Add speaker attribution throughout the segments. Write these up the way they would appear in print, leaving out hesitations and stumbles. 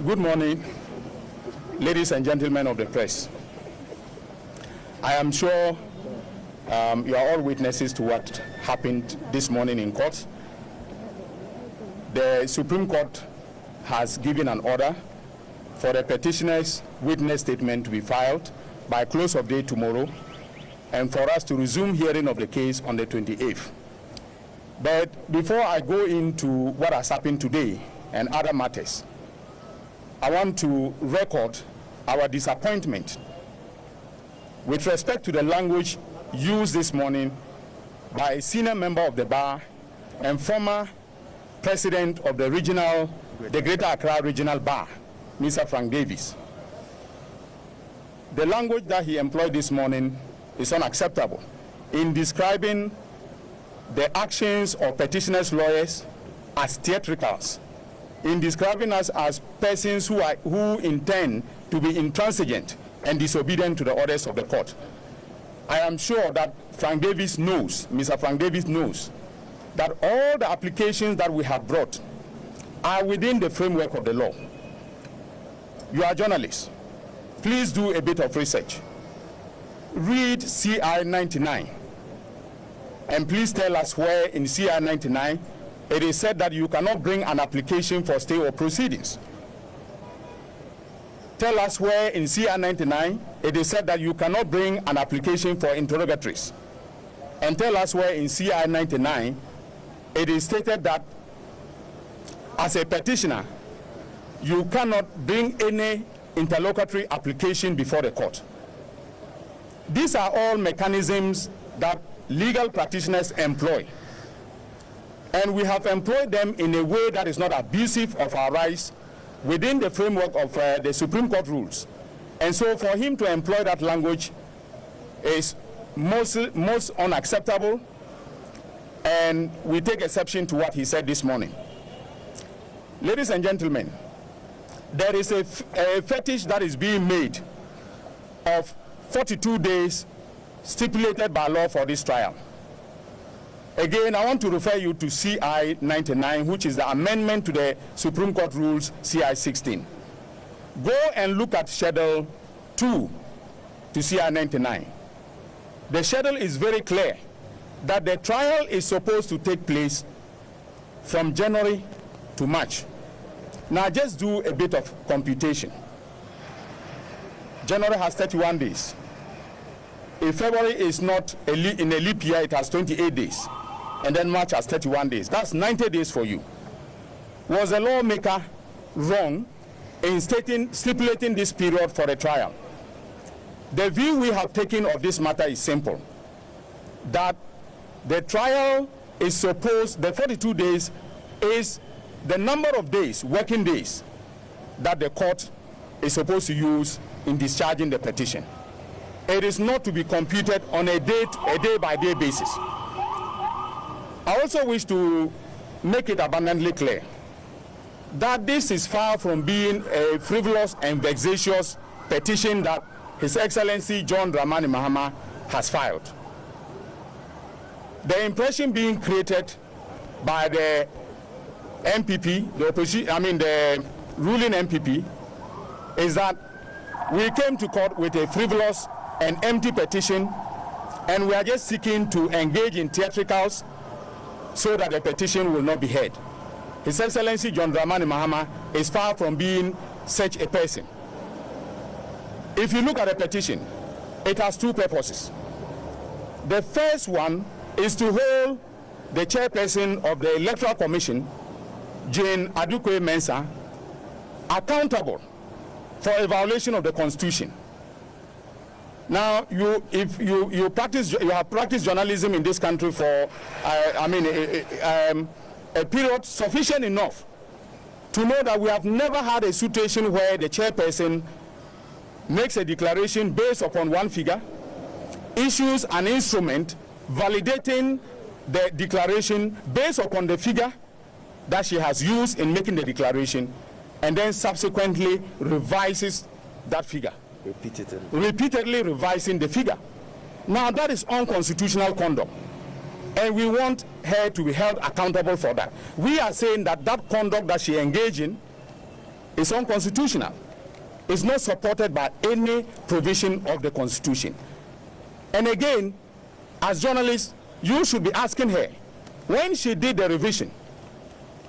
Speaker 1: Good morning, ladies and gentlemen of the press. I am sure you are all witnesses to what happened this morning in court. The Supreme Court has given an order for the petitioner's witness statement to be filed by close of day tomorrow, and for us to resume hearing of the case on the 28th. But before I go into what has happened today and other matters, I want to record our disappointment with respect to the language used this morning by a senior member of the bar and former president of the Greater Accra Regional Bar, Mr. Frank Davis. The language that he employed this morning is unacceptable in describing the actions of petitioners' lawyers as theatricals, in describing us as persons who intend to be intransigent and disobedient to the orders of the court. I am sure that Mr. Frank Davis knows that all the applications that we have brought are within the framework of the law. You are journalists. Please do a bit of research. Read CI 99. And please tell us where in CI 99 it is said that you cannot bring an application for stay or proceedings. Tell us where in CI 99 it is said that you cannot bring an application for interrogatories. And tell us where in CI 99 it is stated that as a petitioner you cannot bring any interlocutory application before the court. These are all mechanisms that legal practitioners employ, and we have employed them in a way that is not abusive of our rights within the framework of the Supreme Court rules. And so for him to employ that language is most unacceptable, and we take exception to what he said this morning. Ladies and gentlemen, there is a fetish that is being made of 42 days stipulated by law for this trial. Again, I want to refer you to CI 99, which is the amendment to the Supreme Court rules CI 16. Go and look at Schedule 2 to CI 99. The schedule is very clear that the trial is supposed to take place from January to March. Now just do a bit of computation. January has 31 days. If February is not in a leap year, it has 28 days. And then March has 31 days. That's 90 days for you. Was the lawmaker wrong in stipulating this period for a trial? The view we have taken of this matter is simple. That the trial is supposed, the 42 days is the number of days, working days, that the court is supposed to use in discharging the petition. It is not to be computed on a day-by-day basis. I also wish to make it abundantly clear that this is far from being a frivolous and vexatious petition that His Excellency John Dramani Mahama has filed. The impression being created by the MPP, the ruling MPP, is that we came to court with a frivolous and empty petition, and we are just seeking to engage in theatricals so that the petition will not be heard. His Excellency John Dramani Mahama is far from being such a person. If you look at the petition, it has two purposes. The first one is to hold the chairperson of the Electoral Commission, Jane Adukwe Mensah, accountable for a violation of the Constitution. Now, if you have practiced journalism in this country for a period sufficient enough to know that we have never had a situation where the chairperson makes a declaration based upon one figure, issues an instrument validating the declaration based upon the figure that she has used in making the declaration, and then subsequently revises that figure. Repeatedly revising the figure. Now that is unconstitutional conduct. And we want her to be held accountable for that. We are saying that that conduct that she engaged in is unconstitutional. It's not supported by any provision of the Constitution. And again, as journalists, you should be asking her, when she did the revision,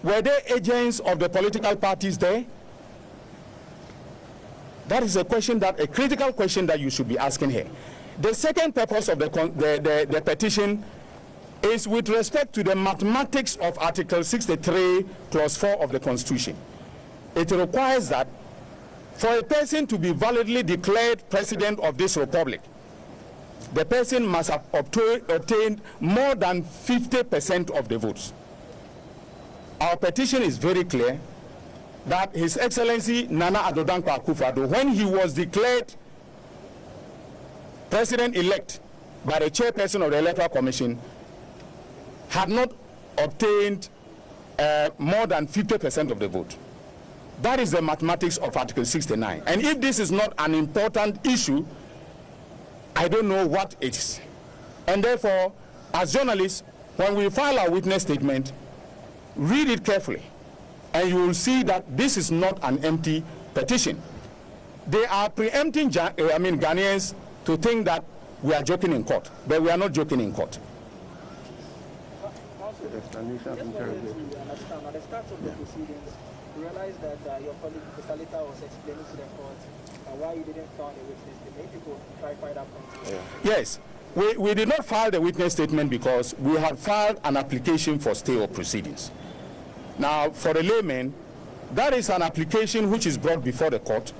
Speaker 1: were there agents of the political parties there? That is a critical question that you should be asking her. The second purpose of the petition is with respect to the mathematics of Article 63, Clause 4 of the Constitution. It requires that for a person to be validly declared president of this republic, the person must have obtained more than 50% of the votes. Our petition is very clear that His Excellency Nana Addo Dankwa Akufo-Addo, when he was declared president-elect by the chairperson of the Electoral Commission, had not obtained more than 50% of the vote. That is the mathematics of Article 69. And if this is not an important issue, I don't know what it is. And therefore, as journalists, when we file our witness statement, read it carefully, and you will see that this is not an empty petition. They are preempting Ghanaians to think that we are joking in court, but we are not joking in court.
Speaker 2: Explanation of interrogation. At the start of the proceedings, we realized that your colleague, Mr. Lita, was explaining to the court why you didn't file a witness statement. If you could clarify that point.
Speaker 1: Yes, we did not file the witness statement because we had filed an application for stay of proceedings. Now, for the layman, that is an application which is brought before the court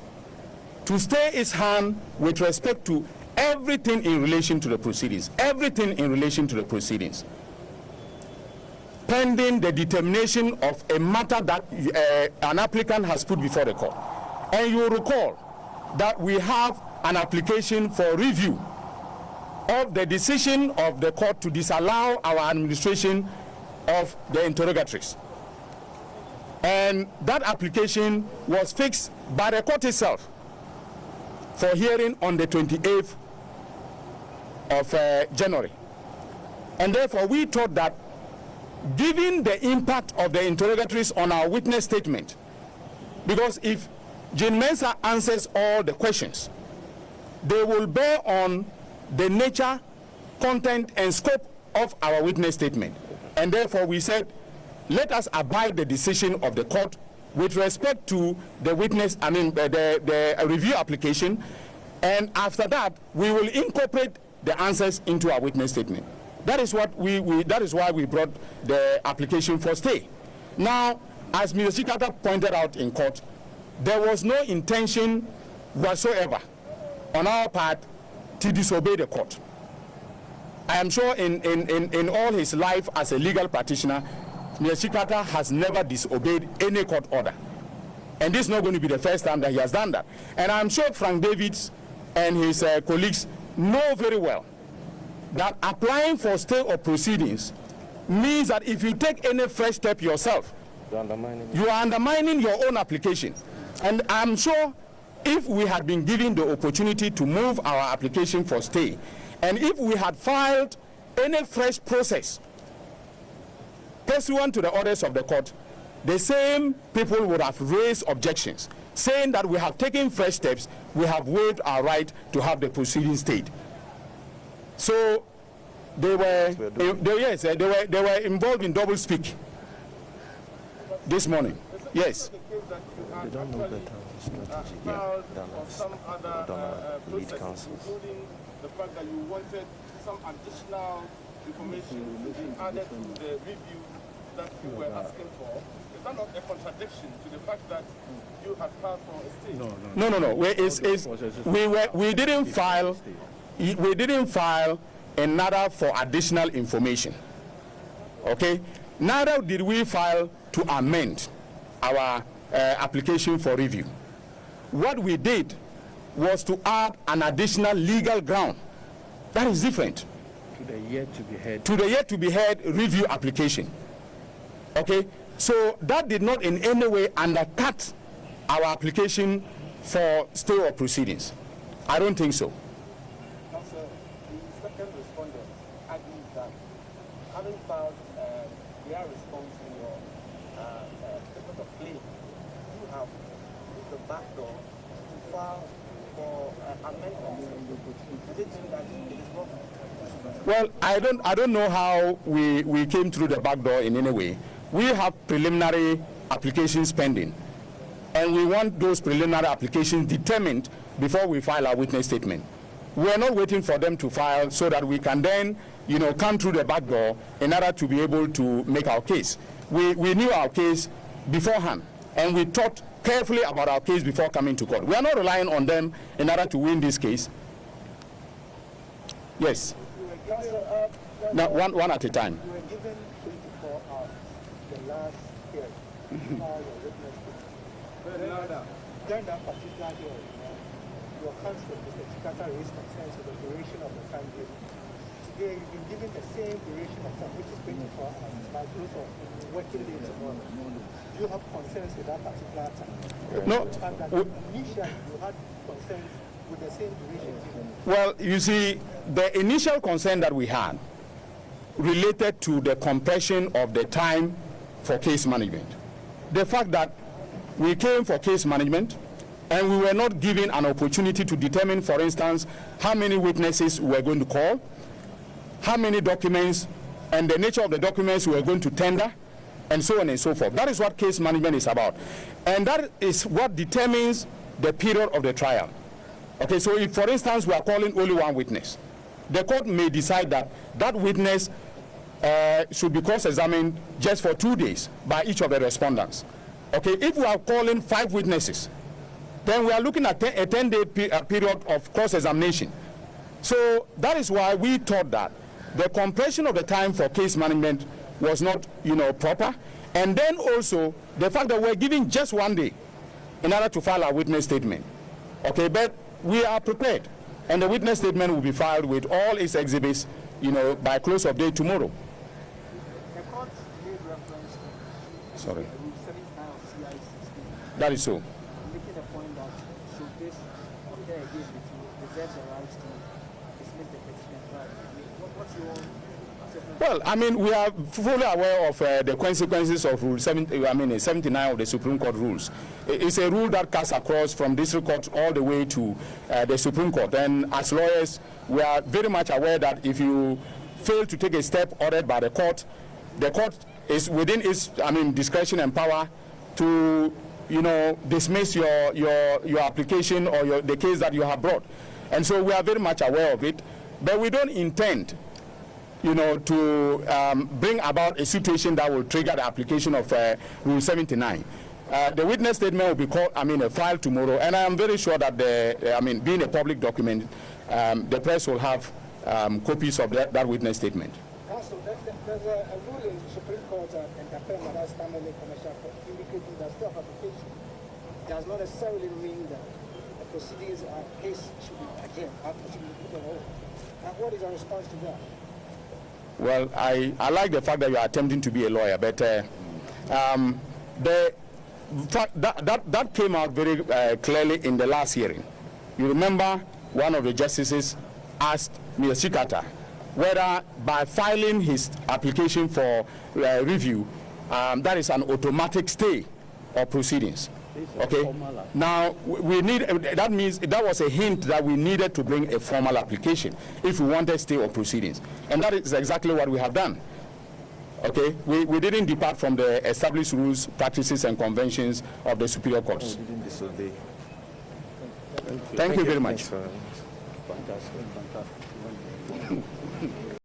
Speaker 1: to stay its hand with respect to everything in relation to the proceedings, everything in relation to the proceedings, pending the determination of a matter that an applicant has put before the court. And you recall that we have an application for review of the decision of the court to disallow our administration of the interrogatories. And that application was fixed by the court itself for hearing on the 28th of January. And therefore, we thought that given the impact of the interrogatories on our witness statement, because if Jane Mensah answers all the questions, they will bear on the nature, content, and scope of our witness statement. And therefore, we said, let us abide the decision of the court with respect to the witness, the review application, and after that, we will incorporate the answers into our witness statement. That is what that is why we brought the application for stay. Now, as Mr. Chikata pointed out in court, there was no intention whatsoever on our part to disobey the court. I am sure in all his life as a legal practitioner, Mr. Chikata has never disobeyed any court order. And this is not going to be the first time that he has done that. And I'm sure Frank Davids and his colleagues know very well that applying for stay of proceedings means that if you take any fresh step yourself, you are undermining your own application. And I'm sure if we had been given the opportunity to move our application for stay, and if we had filed any fresh process pursuant to the orders of the court, the same people would have raised objections, saying that we have taken fresh steps, we have waived our right to have the proceedings stayed. So they were involved in double speak this morning. Yes.
Speaker 3: They don't know better strategy than some other lead counsels.
Speaker 4: Including the fact that you wanted some additional information to be added to the review that you were asking for. Is that not a contradiction to the fact that you had filed for a stay?
Speaker 1: We didn't file another for additional information. Okay? Neither did we file to amend our application for review. What we did was to add an additional legal ground. That is different.
Speaker 3: To the yet to be heard.
Speaker 1: To the yet to be heard review application. Okay? So that did not in any way undercut our application for stay of proceedings. I don't think so.
Speaker 4: Counsel, the second respondent argues that
Speaker 5: having filed their response to your statement of claim, you have used the back door to file for amendments. Does it mean that it is wrong?
Speaker 1: Well, I don't know how we came through the back door in any way. We have preliminary applications pending, and we want those preliminary applications determined before we file our witness statement. We are not waiting for them to file so that we can then, come through the back door in order to be able to make our case. We knew our case beforehand, and we thought carefully about our case before coming to court. We are not relying on them in order to win this case. Yes. Now, one at a time.
Speaker 2: You were given 24 hours, the last hearing, file your witness statement. During that particular hearing, your counsel, Mr. Chikata, raised concerns with the duration of the time given. Today, you've been given the same duration of time, which is 24 hours, by close of working day tomorrow. Do you have concerns with that particular time?
Speaker 1: No.
Speaker 2: Initially, you had concerns with the same duration given.
Speaker 1: Well, you see, the initial concern that we had related to the compression of the time for case management. The fact that we came for case management and we were not given an opportunity to determine, for instance, how many witnesses we were going to call, how many documents, and the nature of the documents we were going to tender, and so on and so forth. That is what case management is about. And that is what determines the period of the trial. Okay, so if, for instance, we are calling only one witness, the court may decide that that witness should be cross-examined just for 2 days by each of the respondents. Okay, if we are calling 5 witnesses, then we are looking at a 10-day period of cross-examination. So that is why we thought that the compression of the time for case management was not, proper. And then also the fact that we're giving just 1 day in order to file our witness statement. Okay, but we are prepared, and the witness statement will be filed with all its exhibits, by close of day tomorrow.
Speaker 2: The court made reference to
Speaker 1: Sorry.
Speaker 2: Rule 79 of CI 16.
Speaker 1: That is so.
Speaker 2: Making the point that should this come there again, it reserves the right to dismiss the petition and file. What's your own assessment?
Speaker 1: Well, I mean, we are fully aware of the consequences of Rule 79 of the Supreme Court rules. It's a rule that cuts across from district court all the way to the Supreme Court. And as lawyers, we are very much aware that if you fail to take a step ordered by the court is within its, discretion and power to, dismiss your application or the case that you have brought. And so we are very much aware of it, but we don't intend to bring about a situation that will trigger the application of Rule 79. The witness statement will be filed tomorrow, and I am very sure that being a public document, the press will have copies of that witness statement.
Speaker 2: Also, there's a rule in the Supreme Court and the Federal Standard Commercial Court indicating that self-application does not necessarily mean that the proceedings case should be adjourned, should be put on hold. And what is your response to that?
Speaker 1: Well, I like the fact that you are attempting to be a lawyer, but the fact that came out very clearly in the last hearing. You remember one of the justices asked Mr. Chikata whether by filing his application for review, that is an automatic stay of proceedings. Okay. Now we need. That means that was a hint that we needed to bring a formal application if we wanted stay of proceedings, and that is exactly what we have done. Okay. We didn't depart from the established rules, practices, and conventions of the superior courts.
Speaker 3: We didn't disobey.
Speaker 1: Thank you very much.
Speaker 3: Fantastic.